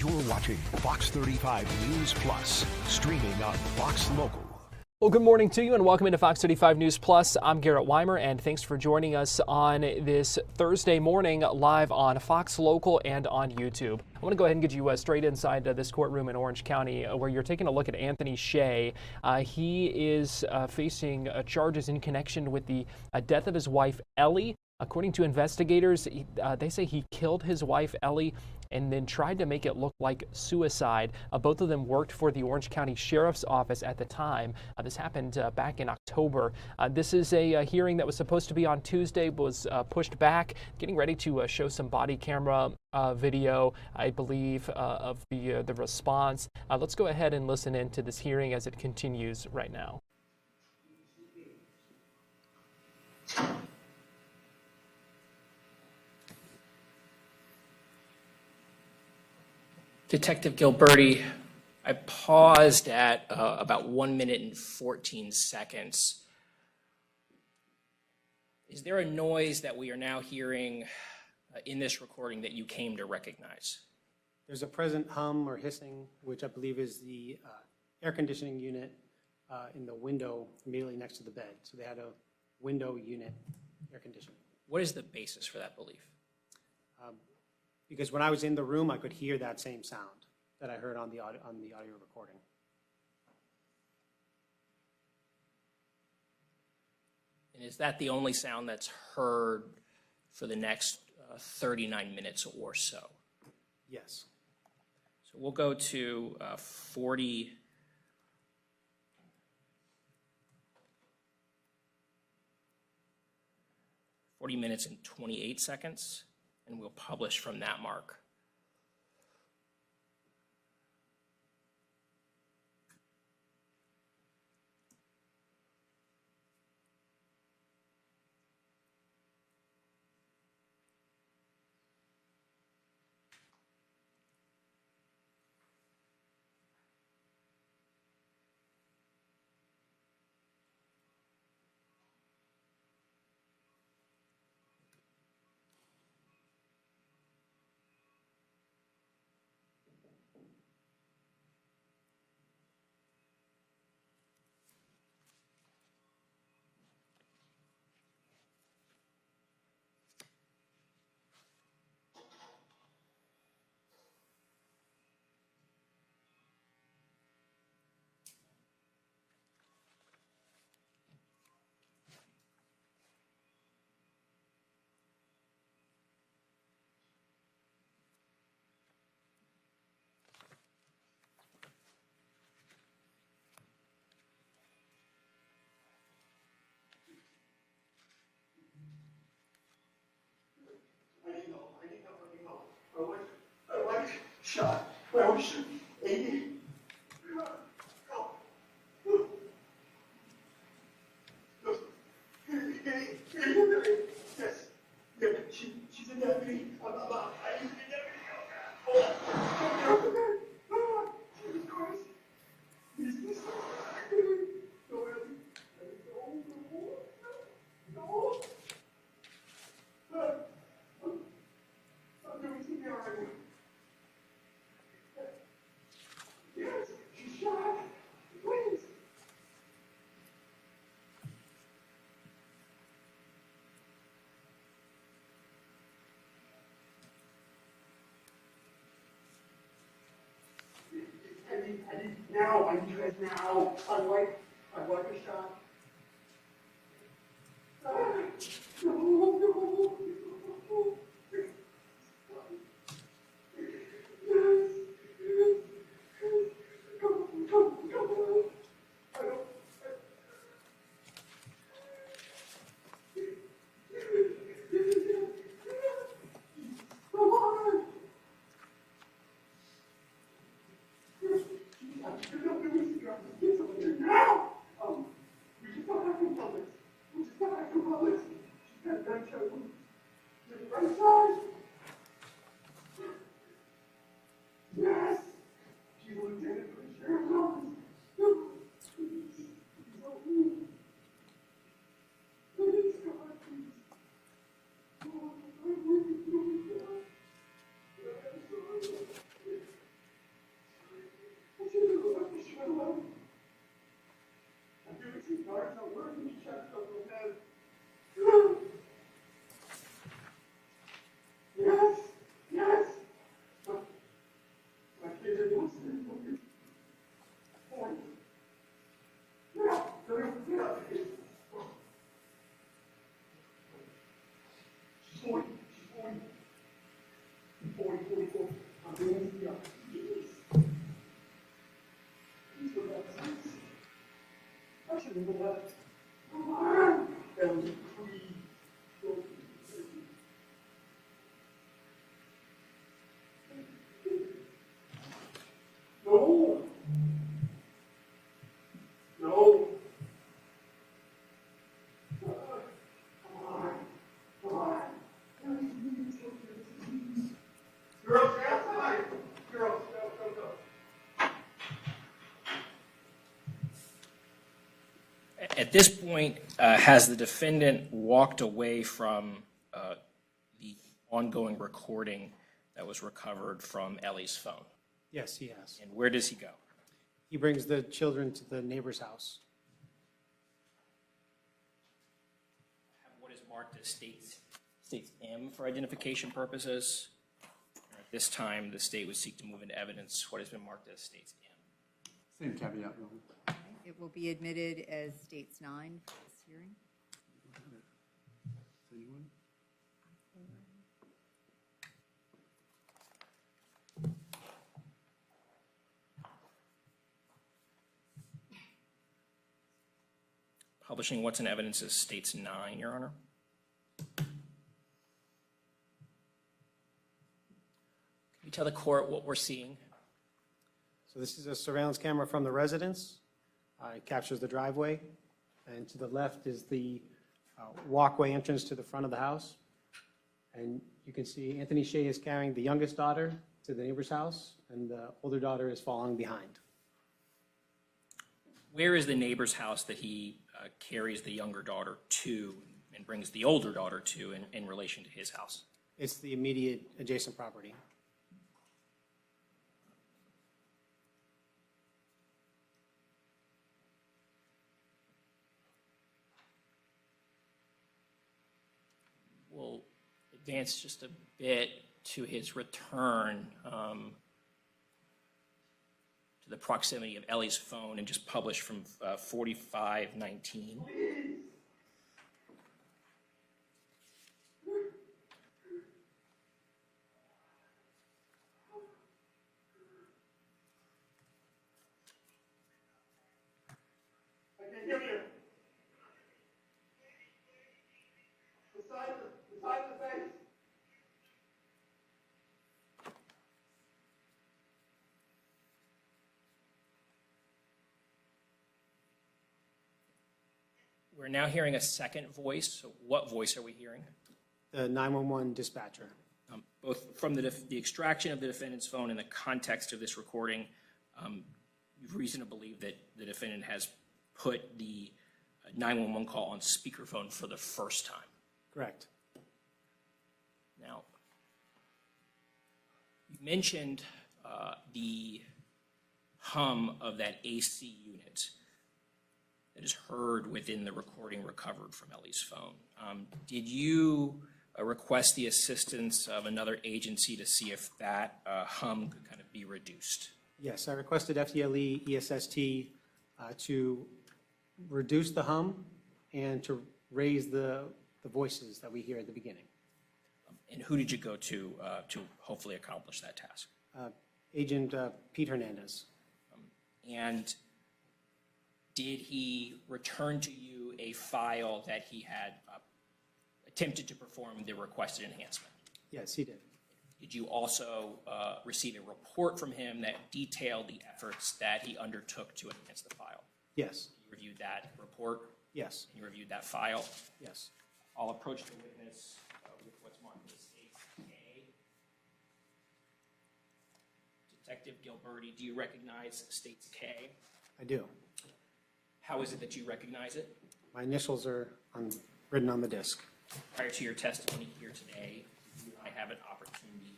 You're watching Fox 35 News Plus, streaming on Fox Local. Well, good morning to you and welcome into Fox 35 News Plus. I'm Garrett Wymer and thanks for joining us on this Thursday morning live on Fox Local and on YouTube. I want to go ahead and get you straight inside this courtroom in Orange County where you're taking a look at Anthony Shea. He is facing charges in connection with the death of his wife, Ellie. According to investigators, they say he killed his wife, Ellie, and then tried to make it look like suicide. Both of them worked for the Orange County Sheriff's Office at the time. This happened back in October. This is a hearing that was supposed to be on Tuesday, but was pushed back. Getting ready to show some body camera video, I believe, of the response. Let's go ahead and listen in to this hearing as it continues right now. Detective Gilberti, I paused at about 1 minute and 14 seconds. Is there a noise that we are now hearing in this recording that you came to recognize? There's a present hum or hissing, which I believe is the air conditioning unit in the window immediately next to the bed. So they had a window unit air conditioning. What is the basis for that belief? Because when I was in the room, I could hear that same sound that I heard on the audio recording. And is that the only sound that's heard for the next 39 minutes or so? Yes. So we'll go to 40 minutes and 28 seconds. And we'll publish from that mark. Shot. I was 80. Yes. Yeah, she's a deputy. I used to be deputy. Jesus Christ. Jesus Christ. No. I'm doing CPR right now. Yes, she's shot. Please. I need now. I need you guys now. I'd like a shot. No. 40. She's 40. 44. I'm doing the other. Please go back. I should have been that. Come on. That was a No. No. Come on. Come on. Girls, outside. Girls, go. At this point, has the defendant walked away from the ongoing recording that was recovered from Ellie's phone? Yes, he has. And where does he go? He brings the children to the neighbor's house. What is marked as states M for identification purposes? At this time, the state would seek to move into evidence what has been marked as states M. Same caveat, Your Honor. It will be admitted as States 9 for this hearing. Anyone? Publishing what's in evidence as states 9, Your Honor. Can you tell the court what we're seeing? So this is a surveillance camera from the residence. It captures the driveway. And to the left is the walkway entrance to the front of the house. And you can see Anthony Shea is carrying the youngest daughter to the neighbor's house, and the older daughter is following behind. Where is the neighbor's house that he carries the younger daughter to and brings the older daughter to in relation to his house? It's the immediate adjacent property. We'll advance just a bit to his return to the proximity of Ellie's phone and just publish from 4519. I can hear you. The side of the face. We're now hearing a second voice. So what voice are we hearing? The 911 dispatcher. Both from the extraction of the defendant's phone and the context of this recording, you've reason to believe that the defendant has put the 911 call on speakerphone for the first time. Correct. Now, you mentioned the hum of that AC unit that is heard within the recording recovered from Ellie's phone. Did you request the assistance of another agency to see if that hum could kind of be reduced? Yes, I requested FDLE, ESST to reduce the hum and to raise the voices that we hear at the beginning. And who did you go to hopefully accomplish that task? Agent Pete Hernandez. And did he return to you a file that he had attempted to perform the requested enhancement? Yes, he did. Did you also receive a report from him that detailed the efforts that he undertook to enhance the file? Yes. You reviewed that report? Yes. And you reviewed that file? Yes. I'll approach the witness with what's marked as States K. Detective Gilberti, do you recognize States K? I do. How is it that you recognize it? My initials are written on the disc. Prior to your testimony here today, you and I have an opportunity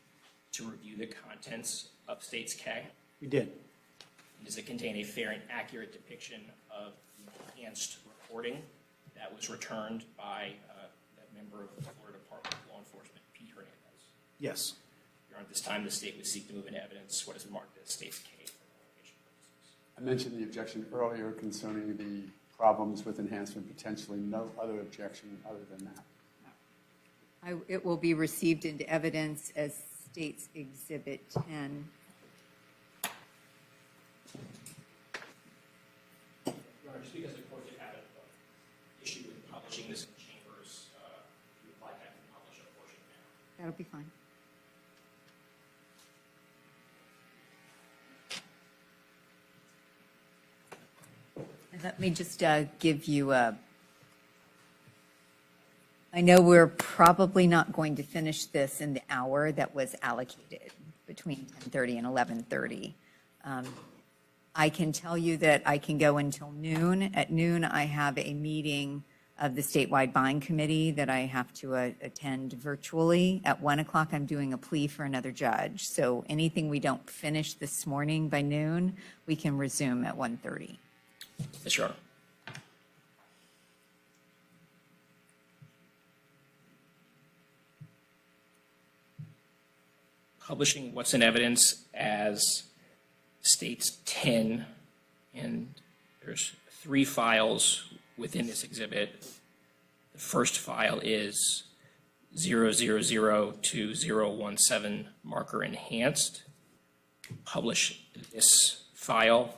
to review the contents of States K. We did. Does it contain a fair and accurate depiction of the enhanced recording that was returned by that member of the Florida Department of Law Enforcement, Pete Hernandez? Yes. Your Honor, at this time, the state would seek to move into evidence what is marked as States K for verification purposes. I mentioned the objection earlier concerning the problems with enhancement, potentially no other objection other than that. It will be received into evidence as State's Exhibit 10. Your Honor, just because the court did have an issue with publishing this in chambers, you would like I can publish a portion now. That'll be fine. And let me just give you a, I know we're probably not going to finish this in the hour that was allocated between 10:30 and 11:30. I can tell you that I can go until noon. At noon, I have a meeting of the statewide buying committee that I have to attend virtually. At 1 o'clock, I'm doing a plea for another judge. So anything we don't finish this morning by noon, we can resume at 1:30. Yes, Your Honor. Publishing what's in evidence as States 10, and there's 3 files within this exhibit. The first file is 0002017 marker enhanced. Publish this file.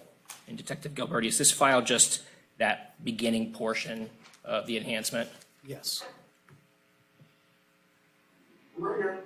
And Detective Gilberti, is this file just that beginning portion of the enhancement? Yes. Right here.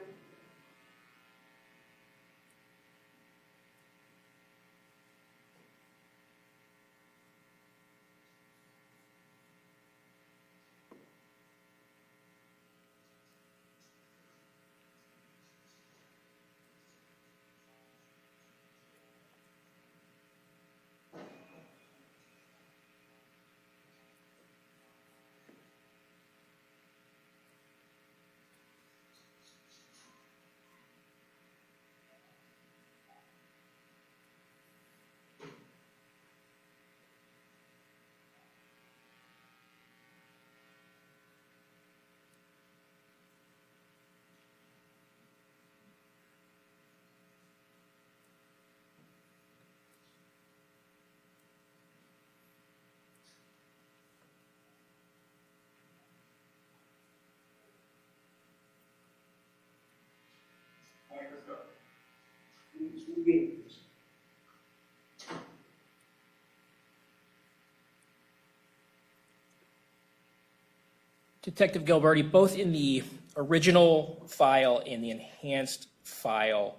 Detective Gilberti, both in the original file and the enhanced file,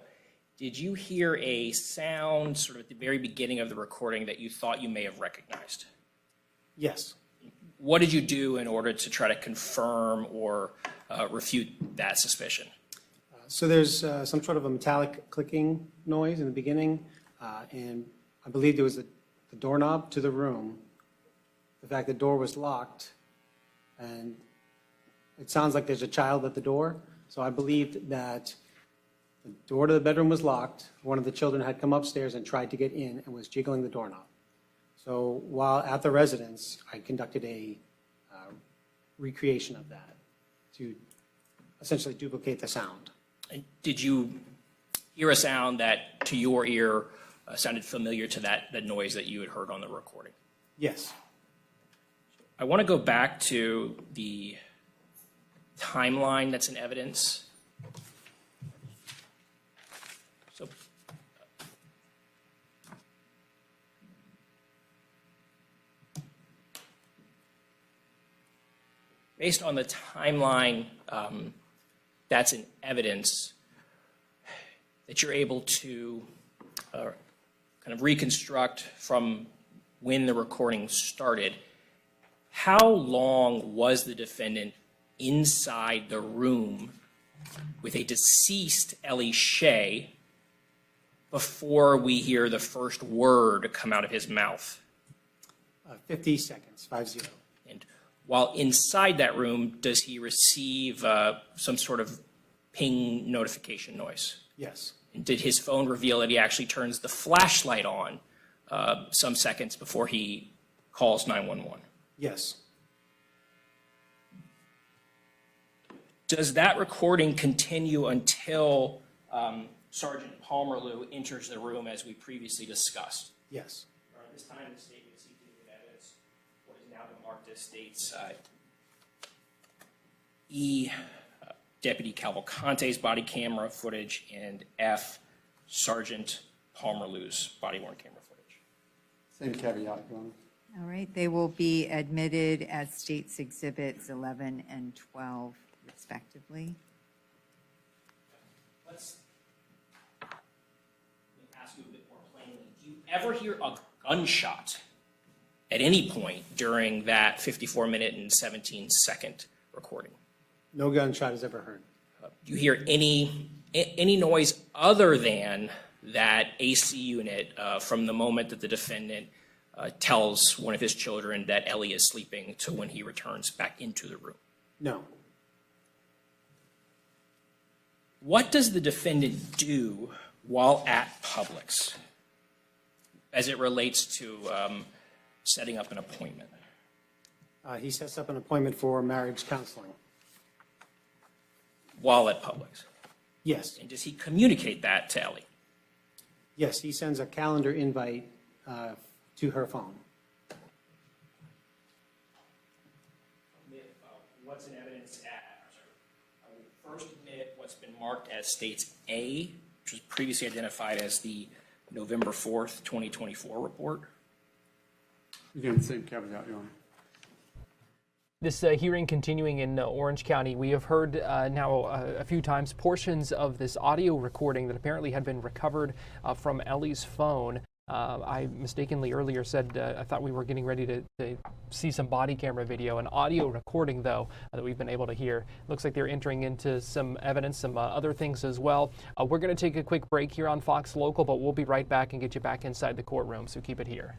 did you hear a sound sort of at the very beginning of the recording that you thought you may have recognized? Yes. What did you do in order to try to confirm or refute that suspicion? So there's some sort of a metallic clicking noise in the beginning, and I believe there was the doorknob to the room. The fact the door was locked, and it sounds like there's a child at the door. So I believed that the door to the bedroom was locked. One of the children had come upstairs and tried to get in and was jiggling the doorknob. So while at the residence, I conducted a recreation of that to essentially duplicate the sound. And did you hear a sound that, to your ear, sounded familiar to that noise that you had heard on the recording? Yes. I want to go back to the timeline that's in evidence. So, based on the timeline that's in evidence, that you're able to kind of reconstruct from when the recording started, how long was the defendant inside the room with a deceased Ellie Shea before we hear the first word come out of his mouth? 50 seconds, 50. And while inside that room, does he receive some sort of ping notification noise? Yes. And did his phone reveal that he actually turns the flashlight on some seconds before he calls 911? Yes. Does that recording continue until Sergeant Palmerloo enters the room as we previously discussed? Yes. At this time, the state is seeking evidence what is now been marked as State's Deputy Cavalcante's body camera footage, and F, Sergeant Palmerlou's body-worn camera footage. Same caveat, Your Honor. All right, they will be admitted as State's Exhibits 11 and 12 respectively. Let me ask you a bit more plainly. Do you ever hear a gunshot at any point during that 54-minute and 17-second recording? No gunshot is ever heard. Do you hear any noise other than that AC unit from the moment that the defendant tells one of his children that Ellie is sleeping to when he returns back into the room? No. What does the defendant do while at Publix as it relates to setting up an appointment? He sets up an appointment for marriage counseling. While at Publix? Yes. And does he communicate that to Ellie? Yes, he sends a calendar invite to her phone. What's in evidence I will first admit what's been marked as States A, which was previously identified as the November 4th, 2024 report. Again, same caveat, Your Honor. This hearing continuing in Orange County, we have heard now a few times portions of this audio recording that apparently had been recovered from Ellie's phone. I mistakenly earlier said I thought we were getting ready to see some body camera video. An audio recording, though, that we've been able to hear. Looks like they're entering into some evidence, some other things as well. We're going to take a quick break here on Fox Local, but we'll be right back and get you back inside the courtroom, so keep it here.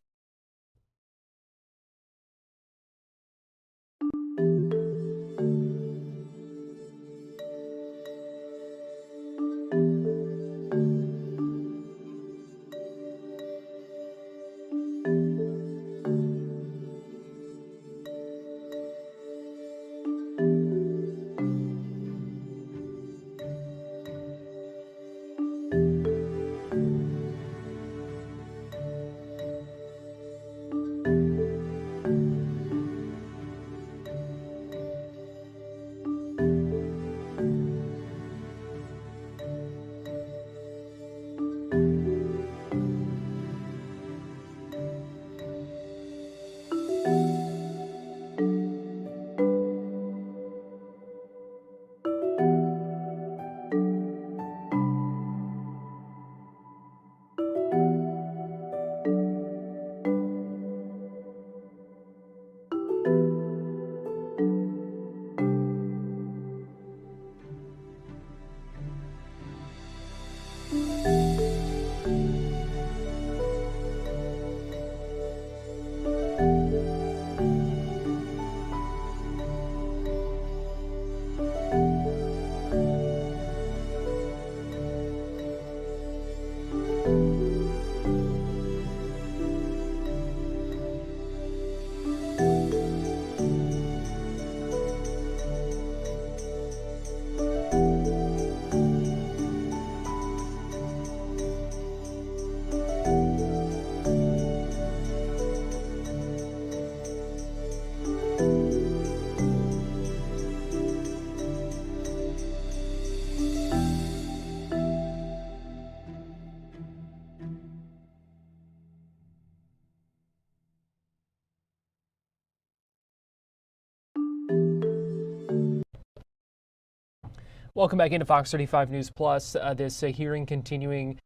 Welcome back into Fox 35 News Plus. This hearing continuing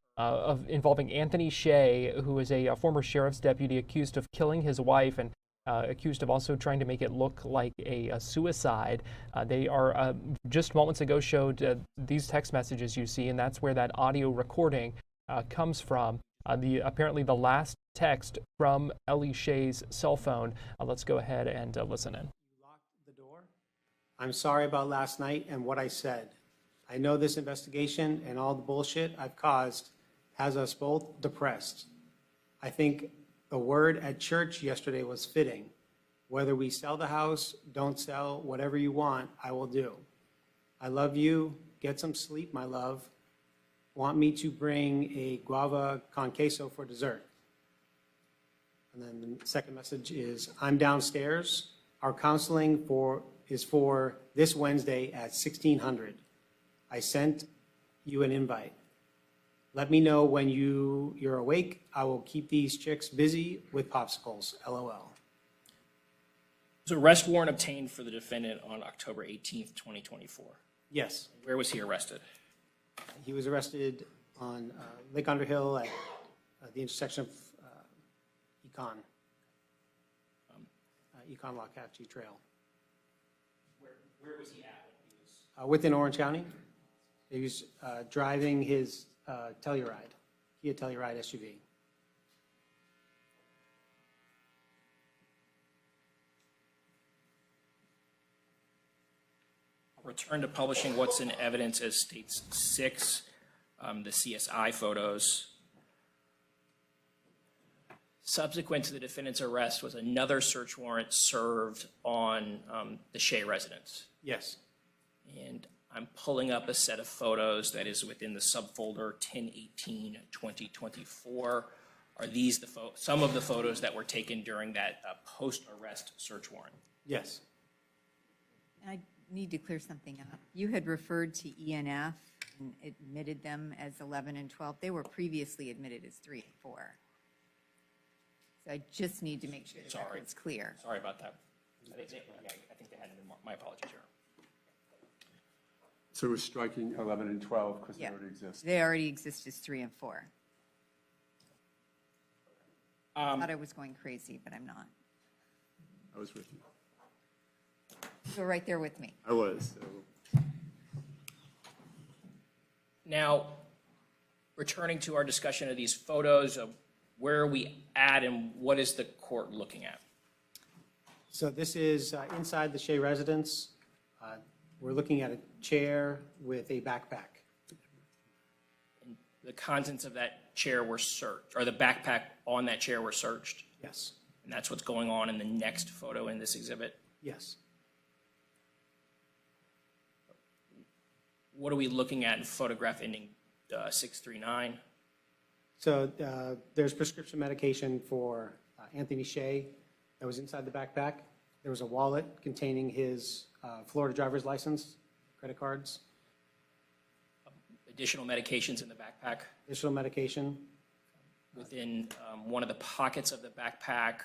involving Anthony Shea, who is a former sheriff's deputy accused of killing his wife and accused of also trying to make it look like a suicide. They are just moments ago showed these text messages you see, and that's where that audio recording comes from. Apparently the last text from Ellie Shea's cell phone. Let's go ahead and listen in. You locked the door. I'm sorry about last night and what I said. I know this investigation and all the bullshit I've caused has us both depressed. I think the word at church yesterday was fitting. Whether we sell the house, don't sell, whatever you want, I will do. I love you. Get some sleep, my love. Want me to bring a guava con queso for dessert? And then the second message is, I'm downstairs. Our counseling is for this Wednesday at 1600. I sent you an invite. Let me know when you're awake. I will keep these chicks busy with popsicles, LOL. Was an arrest warrant obtained for the defendant on October 18th, 2024? Yes, Where was he arrested? he was arrested on Lake Underhill at the intersection of Econ Lockhatchee Trail. Where was he at when he was? Within Orange County. He was driving his Telluride, Kia Telluride SUV. Return to publishing what's in evidence as states 6, the CSI photos. Subsequent to the defendant's arrest was another search warrant served on the Shea residence. Yes. And I'm pulling up a set of photos that is within the subfolder 10/18/2024. Are these some of the photos that were taken during that post-arrest search warrant? Yes. I need to clear something up. You had referred to ENF and admitted them as 11 and 12. They were previously admitted as 3 and 4. So I just need to make sure the record's clear. Sorry about that. I think they had it in my apologies here. So we're striking 11 and 12 because they Yeah. already exist. They already exist as 3 and 4. I thought I was going crazy, but I'm not. I was with you. You were right there with me. I was. So. Now, returning to our discussion of these photos, where are we at and what is the court looking at? So this is inside the Shea residence. We're looking at a chair with a backpack. And the contents of that chair were searched, or the backpack on that chair were searched? Yes. And that's what's going on in the next photo in this exhibit? Yes. What are we looking at in photograph ending 639? So there's prescription medication for Anthony Shea that was inside the backpack. There was a wallet containing his Florida driver's license, credit cards, Additional medications in the backpack? additional medication. Within one of the pockets of the backpack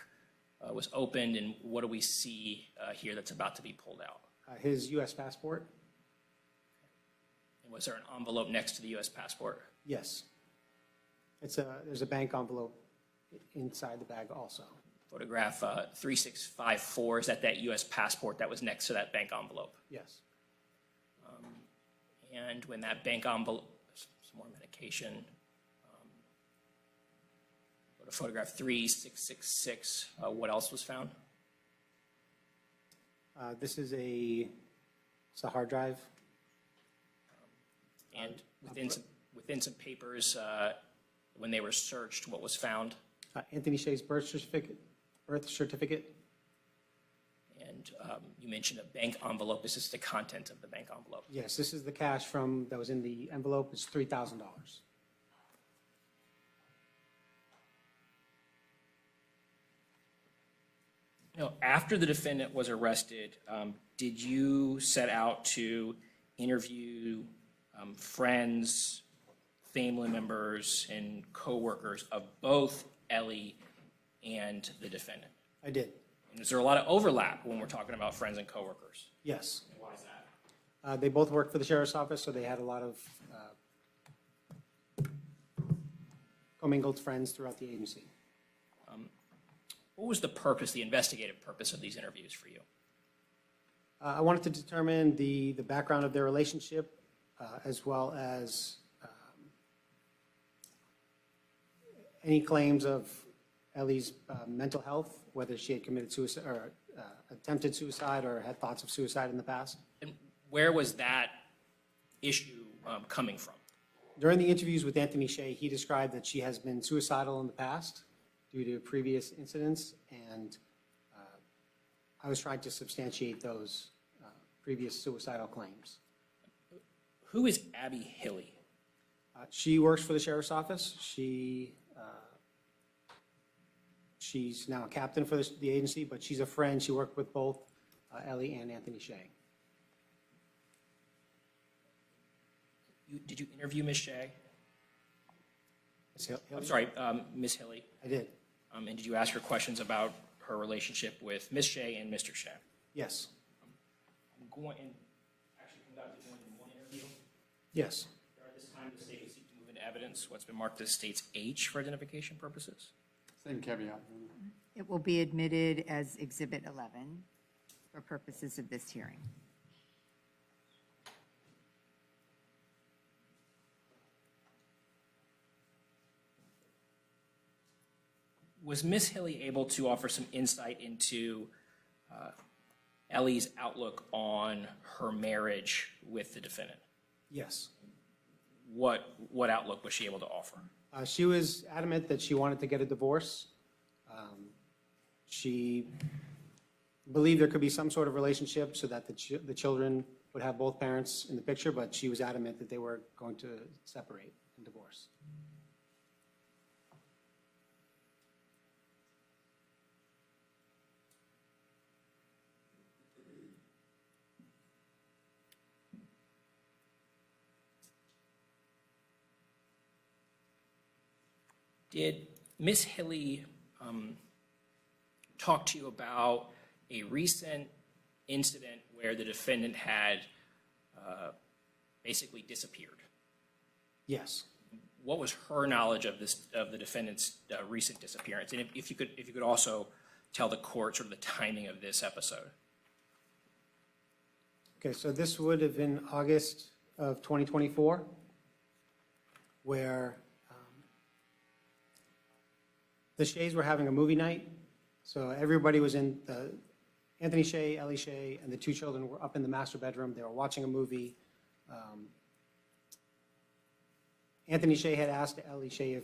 was opened, and what do we see here that's about to be pulled out? His U.S. passport. And was there an envelope next to the U.S. passport? Yes. There's a bank envelope inside the bag also. Photograph 3654, is that U.S. passport that was next to that bank envelope? Yes. And when that bank envelope, some more medication, go to photograph 3666, what else was found? This is it's a hard drive. And within some papers, when they were searched, what was found? Anthony Shea's birth certificate. And you mentioned a bank envelope. Is this the content of the bank envelope? Yes, this is the cash that was in the envelope. It's $3,000. After the defendant was arrested, did you set out to interview friends, family members, and coworkers of both Ellie and the defendant? I did. And is there a lot of overlap when we're talking about friends and coworkers? Yes. And why is that? They both worked for the sheriff's office, so they had a lot of commingled friends throughout the agency. What was the purpose, the investigative purpose of these interviews for you? I wanted to determine the background of their relationship, as well as any claims of Ellie's mental health, whether she had committed suicide or attempted suicide or had thoughts of suicide in the past. And where was that issue coming from? During the interviews with Anthony Shea, he described that she has been suicidal in the past due to previous incidents, and I was trying to substantiate those previous suicidal claims. Who is Abby Hilly? She works for the sheriff's office. She's now a captain for the agency, but she's a friend. She worked with both Ellie and Anthony Shea. Did you interview Ms. Shea? Ms. Hill- I'm sorry, Ms. Hilly. I did, And did you ask her questions about her relationship with Ms. Shea and Mr. Shea? yes, I'm going and actually conducted more than one interview. yes, At this time, the state would seek to move into evidence what's been marked as state's H for identification purposes. Same caveat. It will be admitted as Exhibit 11 for purposes of this hearing. Was Ms. Hilly able to offer some insight into Ellie's outlook on her marriage with the defendant? yes. What outlook was she able to offer? She was adamant that she wanted to get a divorce. She believed there could be some sort of relationship so that the children would have both parents in the picture, but she was adamant that they were going to separate and divorce. Did Ms. Hilly talk to you about a recent incident where the defendant had basically disappeared? Yes. What was her knowledge of the defendant's recent disappearance? And if you could also tell the court sort of the timing of this episode. Okay, so this would have been August of 2024, where the Shays were having a movie night. So everybody was in, Anthony Shea, Ellie Shea, and the two children were up in the master bedroom. They were watching a movie. Anthony Shea had asked Ellie Shea if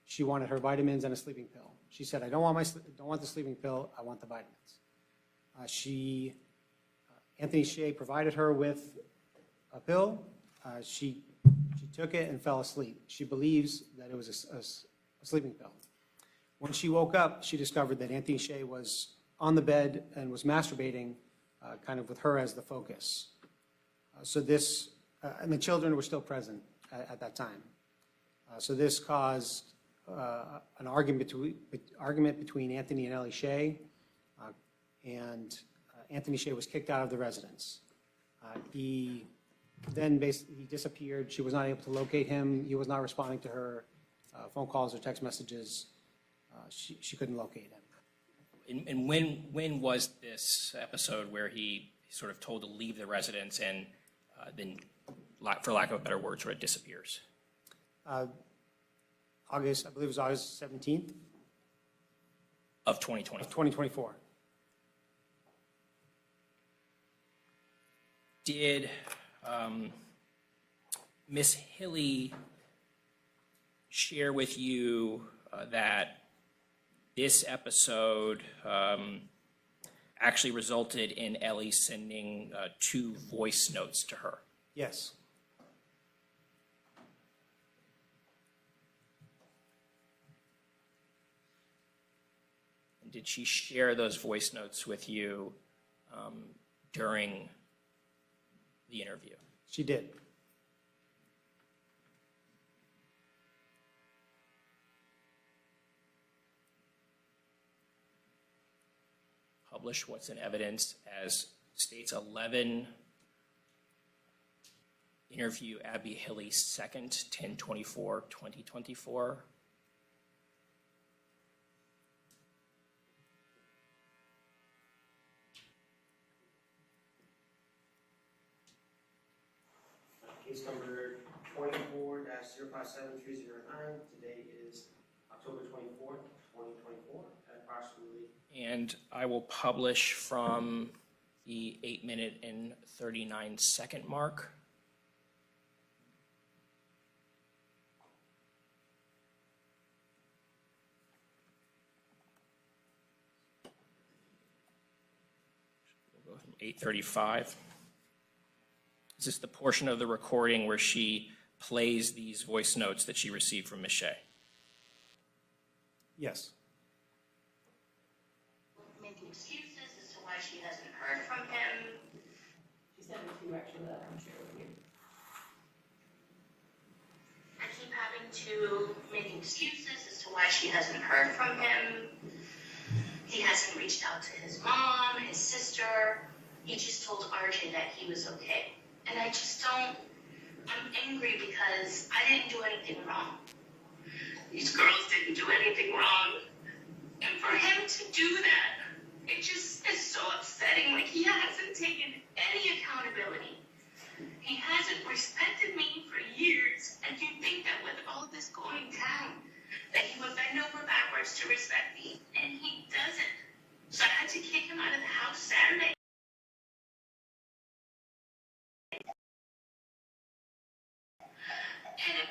she wanted her vitamins and a sleeping pill. She said, I don't want the sleeping pill, I want the vitamins. Anthony Shea provided her with a pill. She took it and fell asleep. She believes that it was a sleeping pill. When she woke up, she discovered that Anthony Shea was on the bed and was masturbating, kind of with her as the focus. And the children were still present at that time. So this caused an argument between Anthony and Ellie Shea, and Anthony Shea was kicked out of the residence. He disappeared. She was not able to locate him. He was not responding to her phone calls or text messages. She couldn't locate him. And when was this episode where he sort of told to leave the residence and then, for lack of a better word, sort of disappears? I believe it was August 17th Of 2020. of 2024. Did Ms. Hilly share with you that this episode actually resulted in Ellie sending 2 voice notes to her? Yes. And did she share those voice notes with you during the interview? She did. Publish what's in evidence as states 11 interview Abby Hilly 2nd, 10/24/2024. Case number 24-057309. Today is October 24th, 2024, at approximately. And I will publish from the 8-minute and 39-second mark. We'll go from 8:35. Is this the portion of the recording where she plays these voice notes that she received from Ms. Shea? Yes. Making excuses as to why she hasn't heard from him. She sent me 2 actually that I can share with you. to make excuses as to why she hasn't heard from him. He hasn't reached out to his mom, his sister. He just told RJ that he was okay. And I just don't, I'm angry because I didn't do anything wrong. These girls didn't do anything wrong. And for him to do that, it just is so upsetting. Like, he hasn't taken any accountability. He hasn't respected me for years. And you think that with all of this going down, that he would bend over backwards to respect me. And he doesn't. So I had to kick him out of the house Saturday. And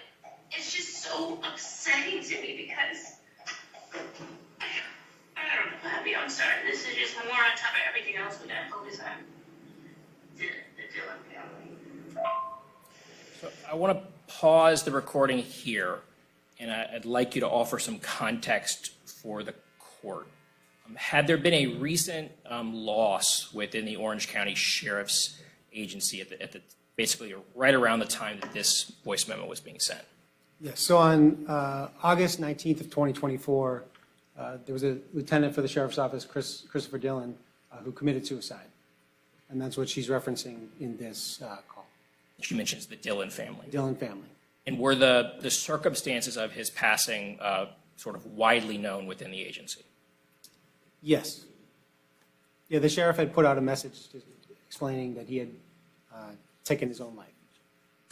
it's just so upsetting to me because I don't know, Abby, I'm sorry. This is just more on top of everything else we gotta focus on. The Dillon family. So I want to pause the recording here, and I'd like you to offer some context for the court. Had there been a recent loss within the Orange County Sheriff's Agency at the basically right around the time that this voice memo was being sent? Yes, so on August 19th of 2024, there was a lieutenant for the sheriff's office, Christopher Dillon, who committed suicide. And that's what she's referencing in this call. She mentions the Dillon family. Dillon family. And were the circumstances of his passing sort of widely known within the agency? Yes. Yeah, the sheriff had put out a message explaining that he had taken his own life.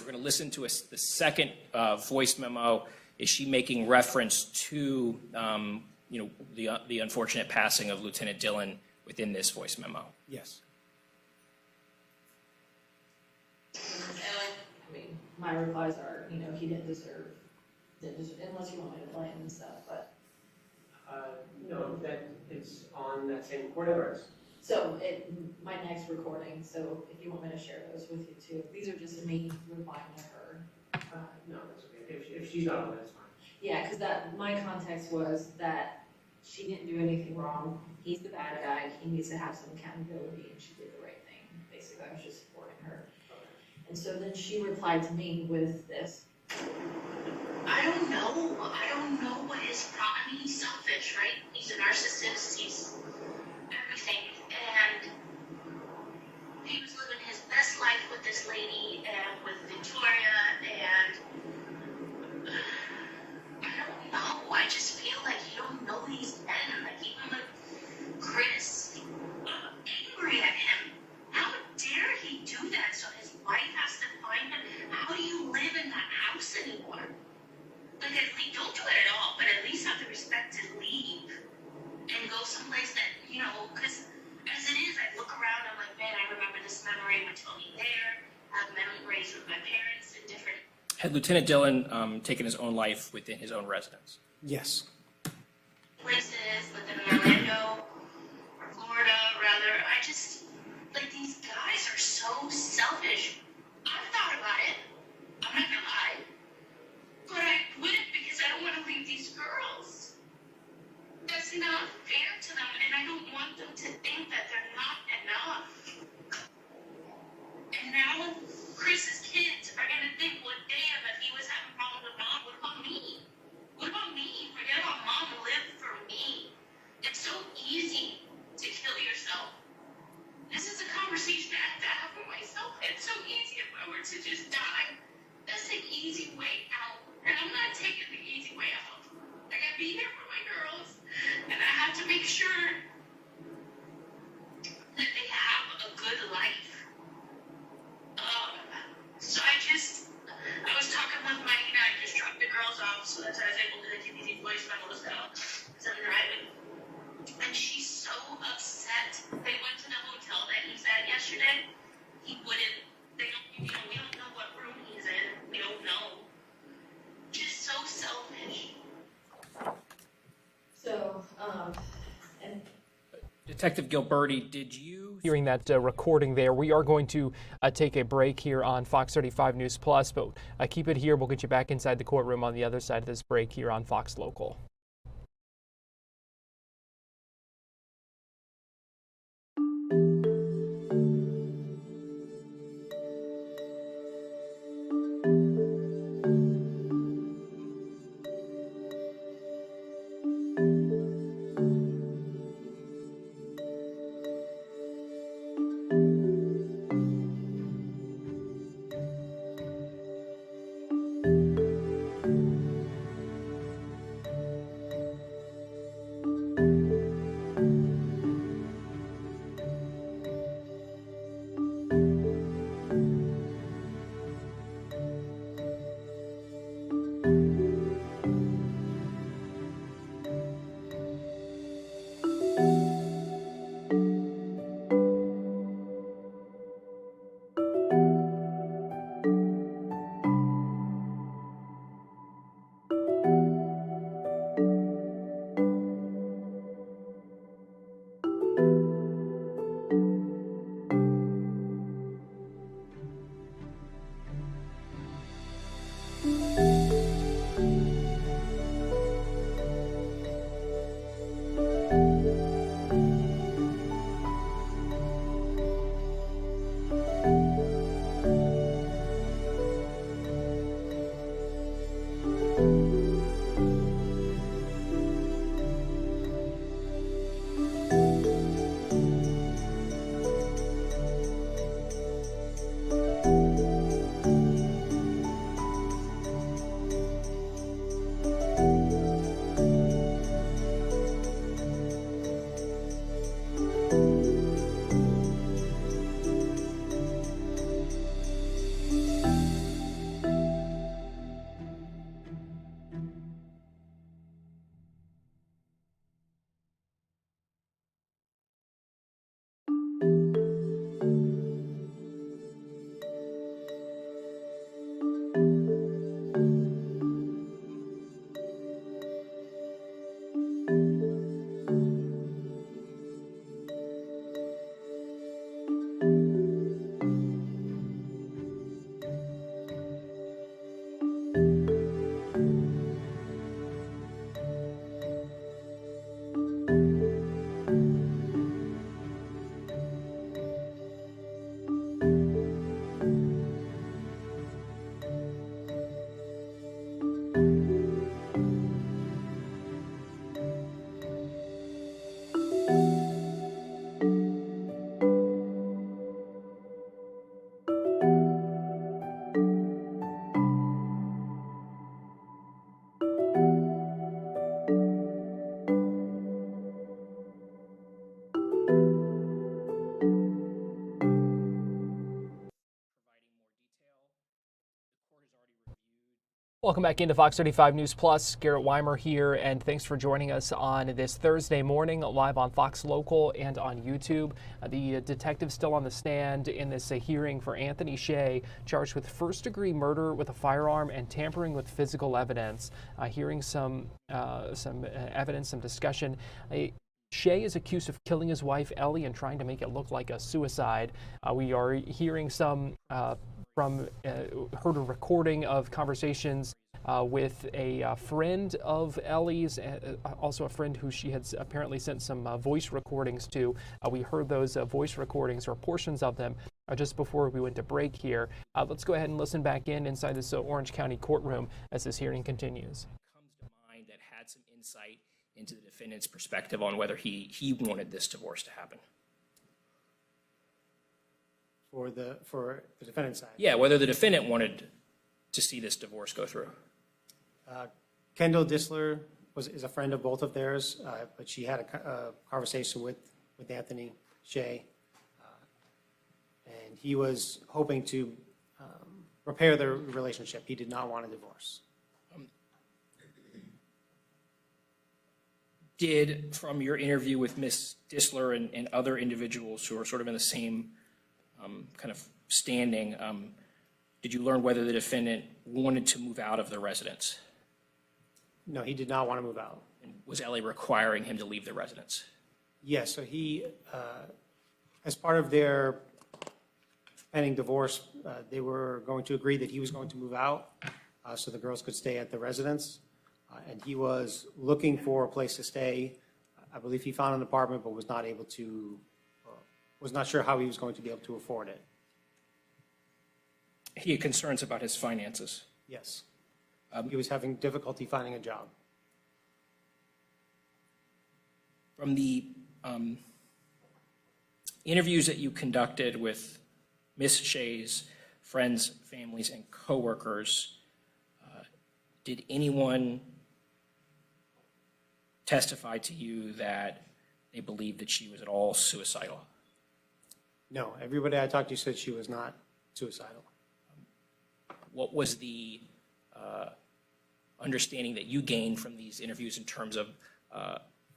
We're going to listen to the second voice memo. Is she making reference to the unfortunate passing of Lieutenant Dillon within this voice memo? Yes. I mean, my replies are, he didn't deserve, unless you want me to blame and stuff, but. No, that it's on that same recording, or So my next recording, so if you want me to share those with you too, these are just me replying to her. no, that's okay. If she's not on, that's fine. Yeah, because my context was that she didn't do anything wrong. He's the bad guy. He needs to have some accountability, and she did the right thing. Basically, I was just supporting her. And so then she replied to me with this. I don't know what his problem. I mean, he's selfish, right? He's a narcissist. He's everything. And he was living his best life with this lady and with Victoria. And I don't know. I just feel like you don't know these men. Like, even with Chris, I'm angry at him. How dare he do that? So his wife has to find him. How do you live in that house anymore? Like, at least don't do it at all, but at least have the respect to leave and go someplace that, because as it is, I look around, I'm like, man, I remember this memory with Tony there. I have memories with my parents in different. Had Lieutenant Dillon taken his own life within his own residence? Yes. Places, living in Orlando, or Florida, rather. I just, like, these guys are so selfish. I've thought about it. I'm not gonna lie. But I wouldn't because I don't want to leave these girls. That's not fair to them, and I don't want them to think that they're not enough. And now Chris's kids are going to think, well, damn, if he was having problems with mom, what about me? What about me? Forget about mom, live for me. It's so easy to kill yourself. This is a conversation I have to have with myself. It's so easy if I were to just die. That's an easy way out. And I'm not taking the easy way out. I gotta be here for my girls. And I have to make sure that they have a good life. So I was talking with my, I just dropped the girls off, so that's why I was able to get these voice memos out. Because I'm driving. And she's so upset. They went to the hotel that he's at yesterday. He wouldn't, we don't know what room he's in. We don't know. Just so selfish. So, and Detective Gilberti, did you... Hearing that recording there, we are going to take a break here on Fox 35 News Plus, but keep it here. We'll get you back inside the courtroom on the other side of this break here on Fox Local. Welcome back into Fox 35 News Plus. Garrett Wymer here, and thanks for joining us on this Thursday morning live on Fox Local and on YouTube. The detective still on the stand in this hearing for Anthony Shea, charged with first-degree murder with a firearm and tampering with physical evidence. Hearing some evidence, some discussion. Shea is accused of killing his wife Ellie and trying to make it look like a suicide. We are hearing some heard a recording of conversations with a friend of Ellie's, also a friend who she had apparently sent some voice recordings to. We heard those voice recordings, or portions of them, just before we went to break here. Let's go ahead and listen back inside this Orange County courtroom as this hearing continues. Comes to mind that had some insight into the defendant's perspective on whether he wanted this divorce to happen. For the defendant's side. Yeah, whether the defendant wanted to see this divorce go through. Kendall Disler is a friend of both of theirs, but she had a conversation with Anthony Shea, and he was hoping to repair their relationship. He did not want a divorce. Did, from your interview with Ms. Disler and other individuals who are sort of in the same kind of standing, did you learn whether the defendant wanted to move out of the residence? No, he did not want to move out. And was Ellie requiring him to leave the residence? Yes, so he, as part of their pending divorce, they were going to agree that he was going to move out so the girls could stay at the residence. And he was looking for a place to stay. I believe he found an apartment, but was not able to, was not sure how he was going to be able to afford it. He had concerns about his finances. Yes. He was having difficulty finding a job. From the interviews that you conducted with Ms. Shea's friends, families, and coworkers, did anyone testify to you that they believed that she was at all suicidal? No, everybody I talked to said she was not suicidal. What was the understanding that you gained from these interviews in terms of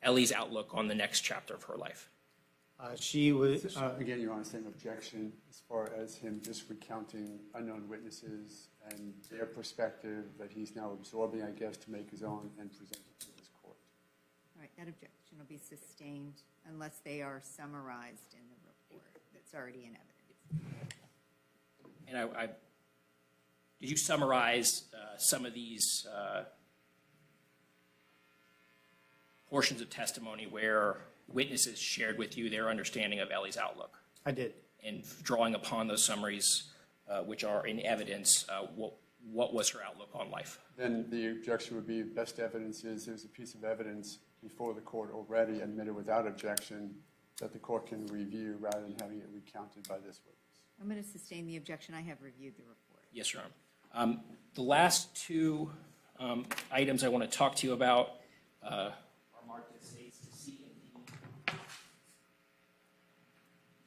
Ellie's outlook on the next chapter of her life? She was, Again, Your Honor, same objection as far as him just recounting unknown witnesses and their perspective that he's now absorbing, I guess, to make his own and present it to this court. All right, that objection will be sustained unless they are summarized in the report that's already in evidence. And did you summarize some of these portions of testimony where witnesses shared with you their understanding of Ellie's outlook? I did. And drawing upon those summaries, which are in evidence, what was her outlook on life? Then the objection would be best evidence is there's a piece of evidence before the court already admitted without objection that the court can review rather than having it recounted by this witness. I'm going to sustain the objection. I have reviewed the report. Yes, Your Honor. The last two items I want to talk to you about are marked as States to C and D,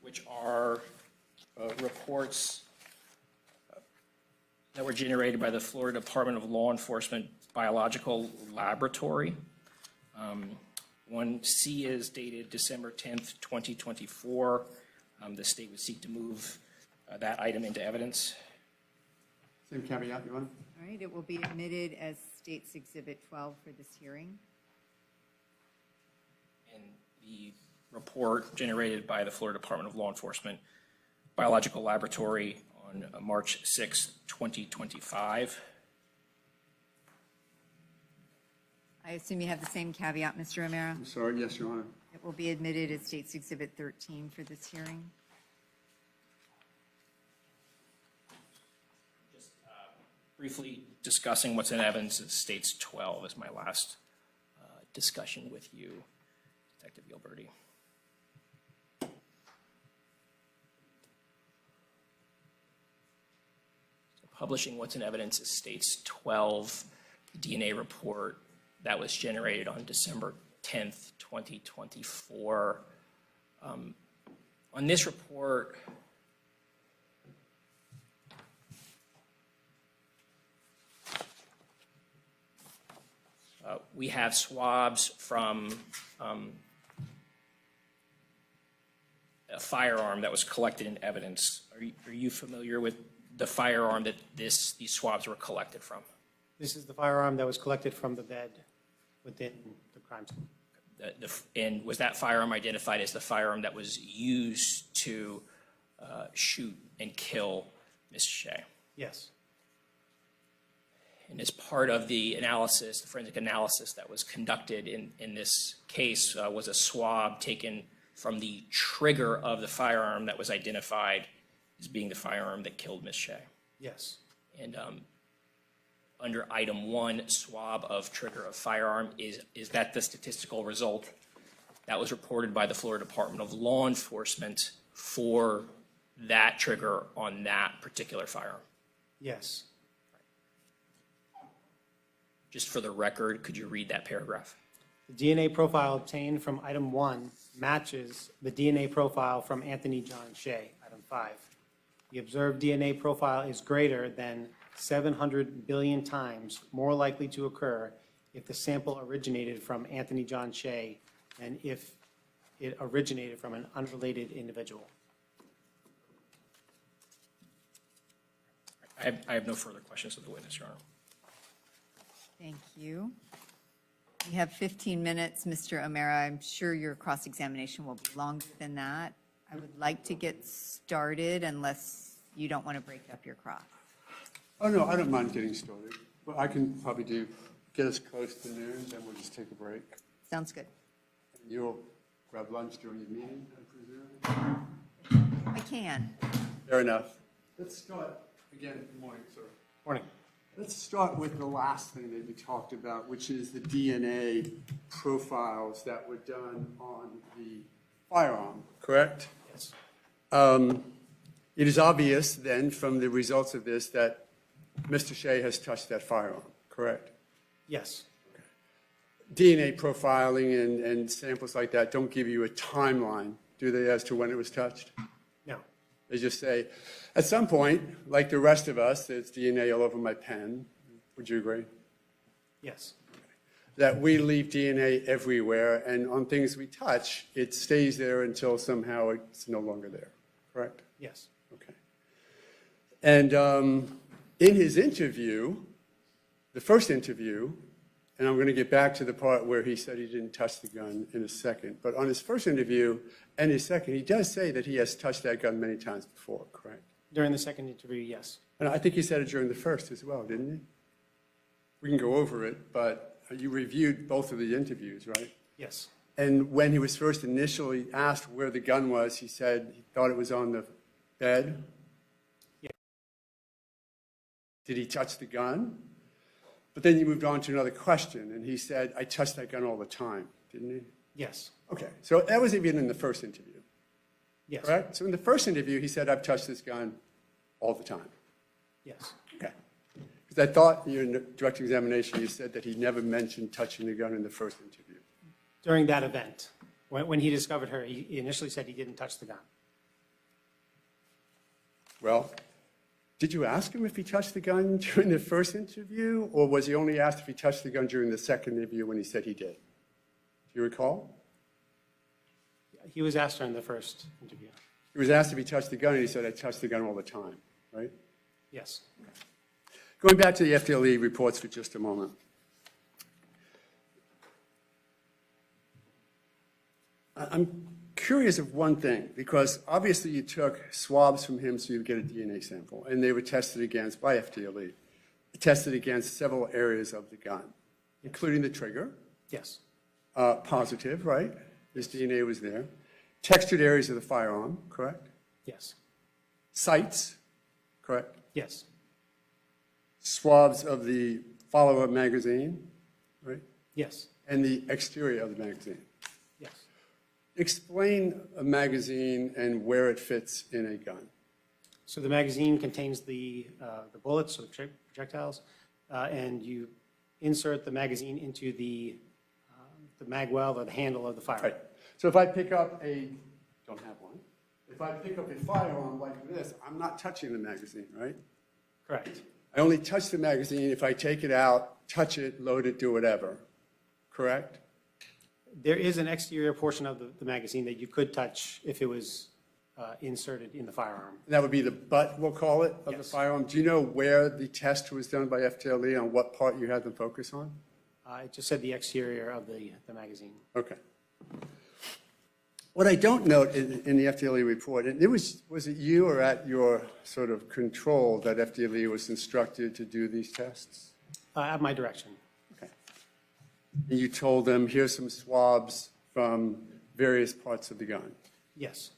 which are reports that were generated by the Florida Department of Law Enforcement Biological Laboratory. One C is dated December 10th, 2024. The state would seek to move that item into evidence. Same caveat, Your Honor? All right, it will be admitted as State's Exhibit 12 for this hearing. And the report generated by the Florida Department of Law Enforcement Biological Laboratory on March 6, 2025. I assume you have the same caveat, Mr. O'Mara? I'm sorry, yes, Your Honor. It will be admitted as State's Exhibit 13 for this hearing. Just briefly discussing what's in evidence is States 12 is my last discussion with you, Detective Gilberti. Publishing what's in evidence is States 12, the DNA report that was generated on December 10th, 2024. On this report, We have swabs from a firearm that was collected in evidence. Are you familiar with the firearm that these swabs were collected from? This is the firearm that was collected from the bed within the crime scene. And was that firearm identified as the firearm that was used to shoot and kill Ms. Shea? Yes. And as part of the analysis, the forensic analysis that was conducted in this case was a swab taken from the trigger of the firearm that was identified as being the firearm that killed Ms. Shea. Yes. And under item 1, swab of trigger of firearm, is that the statistical result that was reported by the Florida Department of Law Enforcement for that trigger on that particular firearm? Yes. Just for the record, could you read that paragraph? The DNA profile obtained from item 1 matches the DNA profile from Anthony John Shea, item 5. The observed DNA profile is greater than 700 billion times more likely to occur if the sample originated from Anthony John Shea than if it originated from an unrelated individual. I have no further questions of the witness, Your Honor. Thank you. We have 15 minutes, Mr. O'Mara. I'm sure your cross-examination will be longer than that. I would like to get started unless you don't want to break up your cross. Oh, no, I don't mind getting started. Well, I can probably get us close to noon, then we'll just take a break. Sounds good. You'll grab lunch during your meeting, I presume? I can. Fair enough. Let's start, again, good morning, sir. Morning. Let's start with the last thing that you talked about, which is the DNA profiles that were done on the firearm, correct? Yes. It is obvious then from the results of this that Mr. Shea has touched that firearm, correct? Yes. DNA profiling and samples like that don't give you a timeline, do they, as to when it was touched? No. They just say, at some point, like the rest of us, there's DNA all over my pen. Would you agree? Yes. That we leave DNA everywhere, and on things we touch, it stays there until somehow it's no longer there, correct? Yes. Okay. And in his interview, the first interview, and I'm going to get back to the part where he said he didn't touch the gun in a second, but on his first interview and his second, he does say that he has touched that gun many times before, correct? During the second interview, yes. And I think he said it during the first as well, didn't he? We can go over it, but you reviewed both of the interviews, right? Yes. And when he was first initially asked where the gun was, he said he thought it was on the bed. Yeah. Did he touch the gun? But then you moved on to another question, and he said, I touch that gun all the time, didn't he? Yes. Okay, so that was even in the first interview, Yes. correct? So in the first interview, he said, I've touched this gun all the time. Yes. Okay. Because I thought in your direct examination, you said that he never mentioned touching the gun in the first interview. During that event, when he discovered her, he initially said he didn't touch the gun. Well, did you ask him if he touched the gun during the first interview, or was he only asked if he touched the gun during the second interview when he said he did? Do you recall? He was asked during the first interview. He was asked if he touched the gun, and he said, I touch the gun all the time, right? Yes. Going back to the FDLE reports for just a moment. I'm curious of one thing, because obviously you took swabs from him so you get a DNA sample, and they were tested against, by FDLE, tested against several areas of the gun, including the trigger. Yes. Positive, right? His DNA was there. Textured areas of the firearm, correct? Yes. Sights, correct? Yes. Swabs of the follow-up magazine, right? Yes. And the exterior of the magazine. Yes. Explain a magazine and where it fits in a gun. So the magazine contains the bullets, or the projectiles, and you insert the magazine into the mag well or the handle of the firearm. Right. So if I pick up don't have one. If I pick up a firearm like this, I'm not touching the magazine, right? Correct. I only touch the magazine if I take it out, touch it, load it, do whatever. correct? There is an exterior portion of the magazine that you could touch if it was inserted in the firearm. That would be the butt, we'll call it, of the Yes. firearm. Do you know where the test was done by FTLE, on what part you had them focus on? It just said the exterior of the magazine. Okay. What I don't note in the FTLE report, and was it you or at your sort of control that FTLE was instructed to do these tests? At my direction. Okay. And you told them, here's some swabs from various parts of the gun? Yes.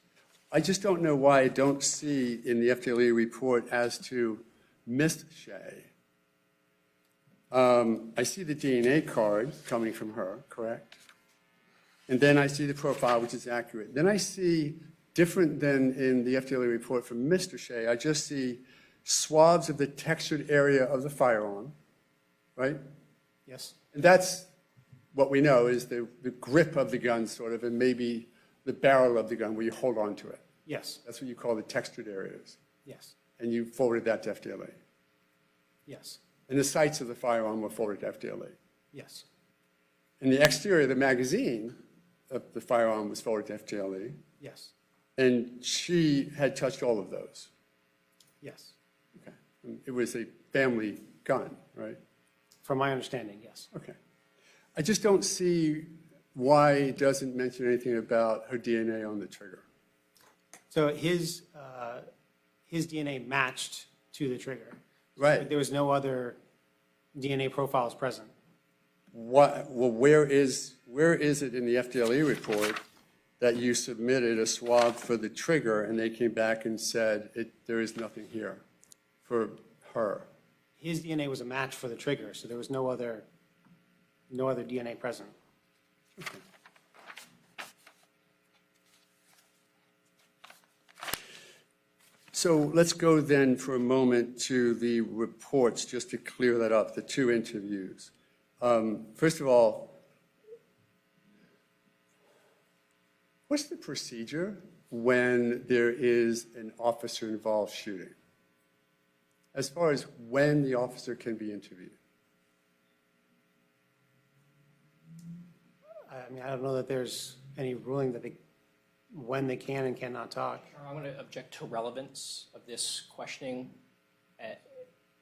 I just don't know why I don't see in the FTLE report as to Miss Shea. I see the DNA card coming from her, correct? And then I see the profile, which is accurate. Then I see, different than in the FTLE report from Mr. Shea, I just see swabs of the textured area of the firearm, right? Yes. And that's what we know is the grip of the gun, sort of, and maybe the barrel of the gun where you hold on to it. Yes. That's what you call the textured areas. Yes. And you forwarded that to FTLE. Yes. And the sights of the firearm were forwarded to FTLE. Yes. And the exterior of the magazine of the firearm was forwarded to FTLE. Yes. And she had touched all of those. Yes. Okay. And it was a family gun, right? From my understanding, yes. Okay. I just don't see why it doesn't mention anything about her DNA on the trigger. So his DNA matched to the trigger. Right. There was no other DNA profiles present. Well, where is it in the FTLE report that you submitted a swab for the trigger and they came back and said there is nothing here for her? His DNA was a match for the trigger, so there was no other DNA present. Okay. So let's go then for a moment to the reports, just to clear that up, the two interviews. First of all, what's the procedure when there is an officer-involved shooting? As far as when the officer can be interviewed? I mean, I don't know that there's any ruling that when they can and cannot talk. I'm going to object to relevance of this questioning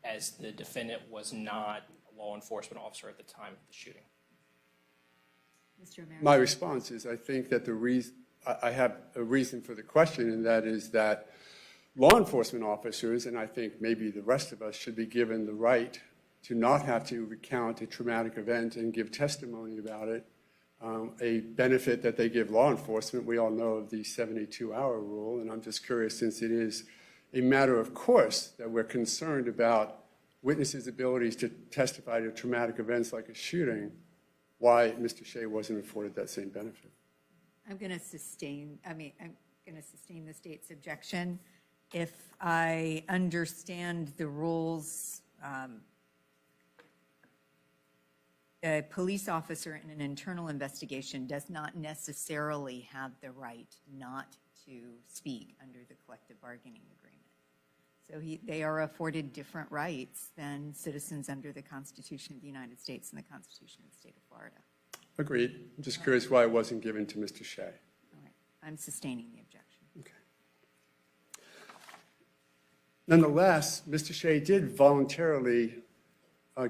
as the defendant was not a law enforcement officer at the time of the shooting. Mr. O'Meara. My response is I think that I have a reason for the question, and that is that law enforcement officers, and I think maybe the rest of us, should be given the right to not have to recount a traumatic event and give testimony about it, a benefit that they give law enforcement. We all know of the 72-hour rule, and I'm just curious, since it is a matter of course that we're concerned about witnesses' abilities to testify to traumatic events like a shooting, why Mr. Shea wasn't afforded that same benefit. I'm going to sustain the state's objection. If I understand the rules, a police officer in an internal investigation does not necessarily have the right not to speak under the collective bargaining agreement. So they are afforded different rights than citizens under the Constitution of the United States and the Constitution of the state of Florida. Agreed. I'm just curious why it wasn't given to Mr. Shea. All right. I'm sustaining the objection. Okay. Nonetheless, Mr. Shea did voluntarily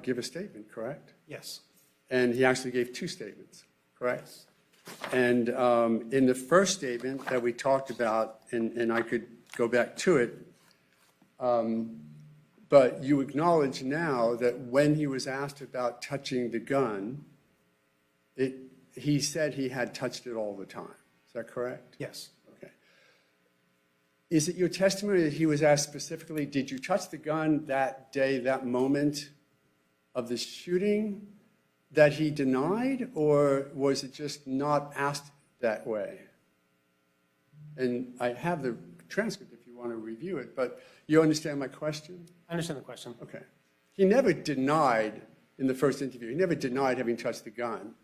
give a statement, correct? Yes. And he actually gave two statements, correct? And in the first statement that we talked about, and I could go back to it, but you acknowledge now that when he was asked about touching the gun, he said he had touched it all the time. Is that correct? Yes. Okay. Is it your testimony that he was asked specifically, did you touch the gun that day, that moment of the shooting, that he denied, or was it just not asked that way? And I have the transcript if you want to review it, but you understand my question? I understand the question. Okay. He never denied, in the first interview, he never denied having touched the gun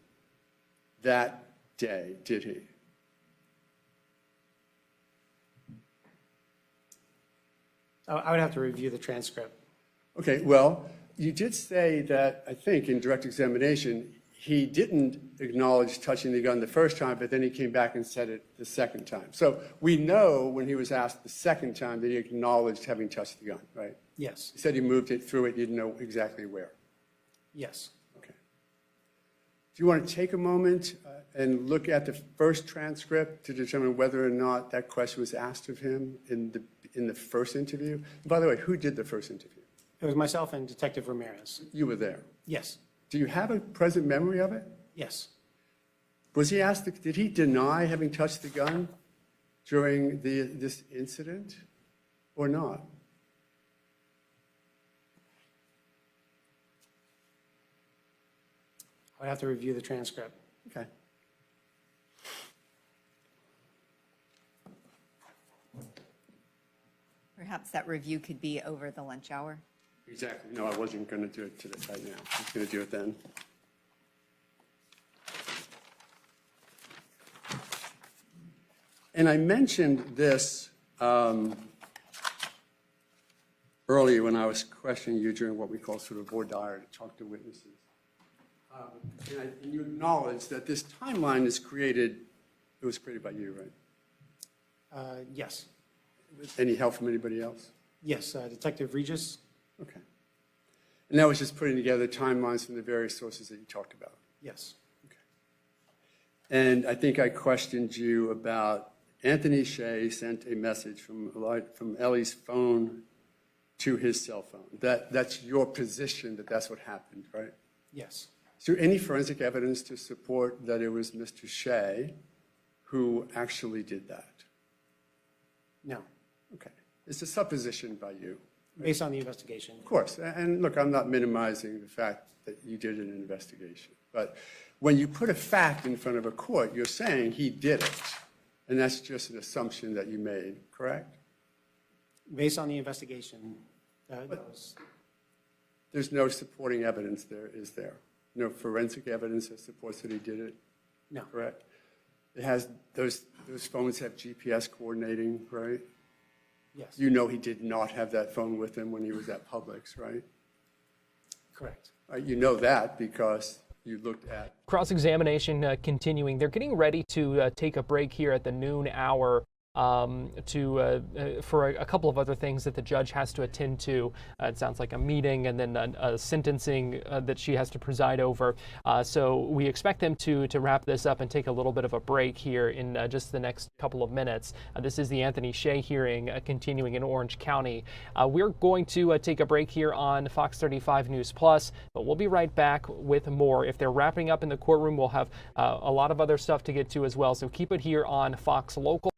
that day, did he? I would have to review the transcript. Okay, well, you did say that, I think, in direct examination, he didn't acknowledge touching the gun the first time, but then he came back and said it the second time. So we know when he was asked the second time that he acknowledged having touched the gun, right? Yes, He said he moved it through it, he didn't know exactly where. yes. Okay. Do you want to take a moment and look at the first transcript to determine whether or not that question was asked of him in the first interview? And by the way, who did the first interview? It was myself and Detective Ramirez. You were there. Yes, Do you have a present memory of it? yes. Was he asked, did he deny having touched the gun during this incident or not? I would have to review the transcript. Okay. Perhaps that review could be over the lunch hour. Exactly. No, I wasn't going to do it today, right now. I was going to do it then. And I mentioned this earlier when I was questioning you during what we call sort of voir dire to talk to witnesses. And you acknowledge that this timeline is created, it was created by you, right? Yes, Any help from anybody else? yes, Detective Regis. Okay. And that was just putting together timelines from the various sources that you talked about. Yes, And I think I questioned you about Anthony Shea sent a message from Ellie's phone to his cell phone. That's your position that that's what happened, right? yes. Is there any forensic evidence to support that it was Mr. Shea who actually did that? No, Okay. It's a supposition by you. based on the investigation. Of course. And look, I'm not minimizing the fact that you did an investigation. But when you put a fact in front of a court, you're saying he did it. And that's just an assumption that you made, correct? Based on the investigation, that was, There's no supporting evidence there, is there? No forensic evidence that supports that he did it, no, correct? It has, those phones have GPS coordinating, right? yes, You know he did not have that phone with him when he was at Publix, right? correct. You know that because you looked at. Cross-examination continuing. They're getting ready to take a break here at the noon hour for a couple of other things that the judge has to attend to. It sounds like a meeting and then a sentencing that she has to preside over. So we expect them to wrap this up and take a little bit of a break here in just the next couple of minutes. This is the Anthony Shea hearing continuing in Orange County. We're going to take a break here on Fox 35 News Plus, but we'll be right back with more. If they're wrapping up in the courtroom, we'll have a lot of other stuff to get to as well. So keep it here on Fox Local.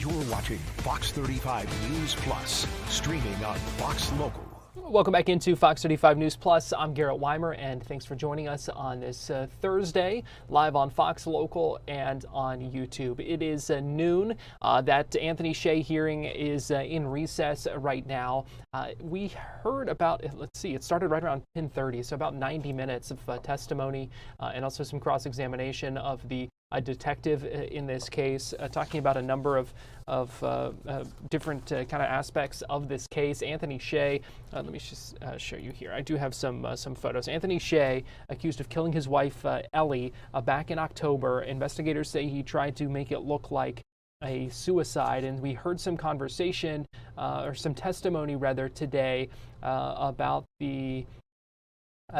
You're watching Fox 35 News Plus, streaming on Fox Local. Welcome back into Fox 35 News Plus. I'm Garrett Wymer, and thanks for joining us on this Thursday, live on Fox Local and on YouTube. It is noon. That Anthony Shea hearing is in recess right now. We heard about, let's see, it started right around 10:30, so about 90 minutes of testimony and also some cross-examination of the detective in this case, talking about a number of different kind of aspects of this case. Anthony Shea, let me just show you here. I do have some photos. Anthony Shea, accused of killing his wife Ellie back in October. Investigators say he tried to make it look like a suicide, and we heard some conversation or some testimony rather today about the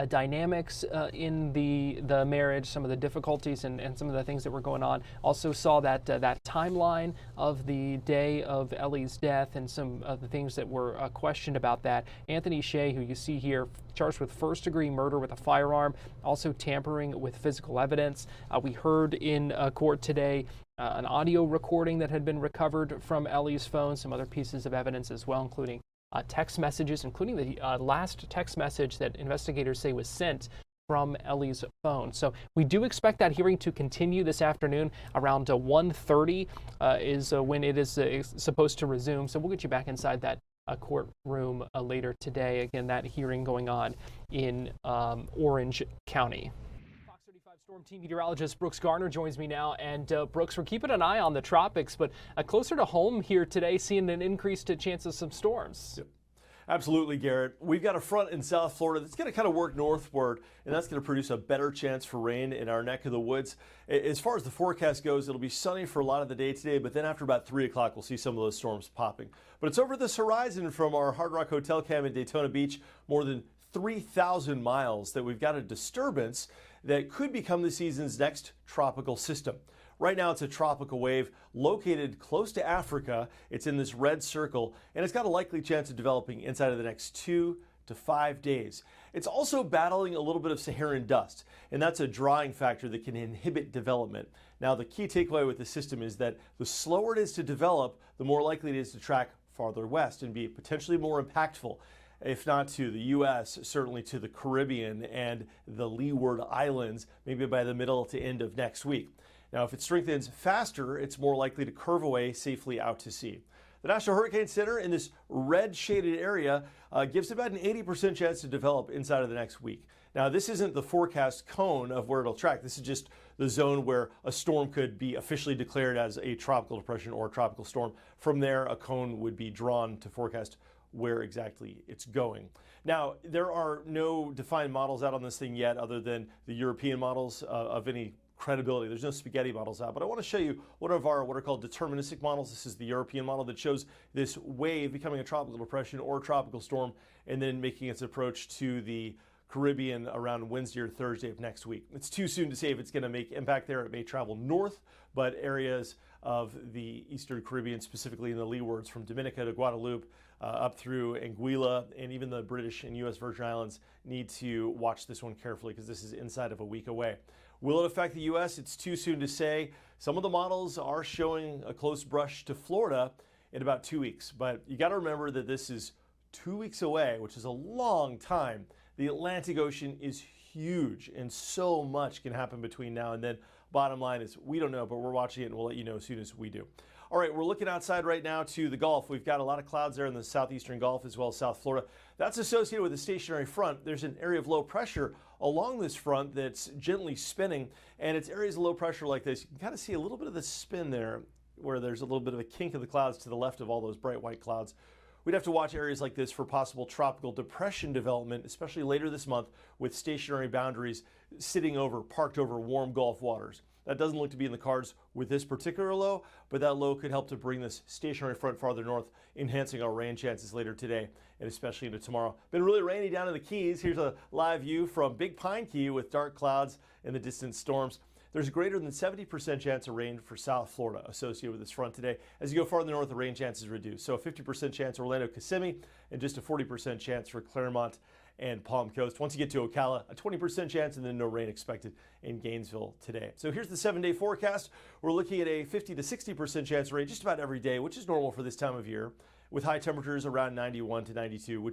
dynamics in the marriage, some of the difficulties and some of the things that were going on. Also saw that that timeline of the day of Ellie's death and some of the things that were questioned about that. Anthony Shea, who you see here, charged with first-degree murder with a firearm, also tampering with physical evidence. We heard in court today an audio recording that had been recovered from Ellie's phone, some other pieces of evidence as well, including text messages, including the last text message that investigators say was sent from Ellie's phone. So we do expect that hearing to continue this afternoon. Around 1:30 is when it is supposed to resume. So we'll get you back inside that courtroom later today. Again, that hearing going on in Orange County. Fox 35 Storm Team meteorologist Brooks Garner joins me now. And Brooks, we're keeping an eye on the tropics, but closer to home here today, seeing an increased chance of some storms. Yep. Absolutely, Garrett. We've got a front in South Florida that's going to kind of work northward, and that's going to produce a better chance for rain in our neck of the woods. As far as the forecast goes, it'll be sunny for a lot of the day today, but then after about 3 o'clock, we'll see some of those storms popping. But it's over this horizon from our Hard Rock Hotel cam in Daytona Beach, more than 3,000 miles, that we've got a disturbance that could become the season's next tropical system. Right now, it's a tropical wave located close to Africa. It's in this red circle, and it's got a likely chance of developing inside of the next 2 to 5 days. It's also battling a little bit of Saharan dust, and that's a drawing factor that can inhibit development. Now, the key takeaway with the system is that the slower it is to develop, the more likely it is to track farther west and be potentially more impactful, if not to the U.S., certainly to the Caribbean and the Leeward Islands, maybe by the middle to end of next week. Now, if it strengthens faster, it's more likely to curve away safely out to sea. The National Hurricane Center in this red shaded area gives about an 80% chance to develop inside of the next week. Now, this isn't the forecast cone of where it'll track. This is just the zone where a storm could be officially declared as a tropical depression or a tropical storm. From there, a cone would be drawn to forecast where exactly it's going. Now, there are no defined models out on this thing yet other than the European models of any credibility. There's no spaghetti models out, but I want to show you one of our what are called deterministic models. This is the European model that shows this wave becoming a tropical depression or a tropical storm and then making its approach to the Caribbean around Wednesday or Thursday of next week. It's too soon to say if it's going to make impact there. It may travel north, but areas of the Eastern Caribbean, specifically in the leewards from Dominica to Guadeloupe, up through Anguilla and even the British and U.S. Virgin Islands need to watch this one carefully because this is inside of a week away. Will it affect the U.S.? It's too soon to say. Some of the models are showing a close brush to Florida in about 2 weeks, but you got to remember that this is 2 weeks away, which is a long time. The Atlantic Ocean is huge, and so much can happen between now and then. Bottom line is we don't know, but we're watching it, and we'll let you know as soon as we do. All right, we're looking outside right now to the Gulf. We've got a lot of clouds there in the southeastern Gulf as well as South Florida. That's associated with a stationary front. There's an area of low pressure along this front that's gently spinning, and it's areas of low pressure like this. You can kind of see a little bit of the spin there where there's a little bit of a kink of the clouds to the left of all those bright white clouds. We'd have to watch areas like this for possible tropical depression development, especially later this month with stationary boundaries sitting over, parked over warm Gulf waters. That doesn't look to be in the cards with this particular low, but that low could help to bring this stationary front farther north, enhancing our rain chances later today and especially into tomorrow. Been really rainy down in the Keys. Here's a live view from Big Pine Key with dark clouds and the distant storms. There's a greater than 70% chance of rain for South Florida associated with this front today. As you go farther north, the rain chances reduce. So a 50% chance Orlando, Kissimmee, and just a 40% chance for Claremont and Palm Coast. Once you get to Ocala, a 20% chance, and then no rain expected in Gainesville today. So here's the 7-day forecast. We're looking at a 50 to 60% chance of rain just about every day, which is normal for this time of year, with high temperatures around 91 to 92, which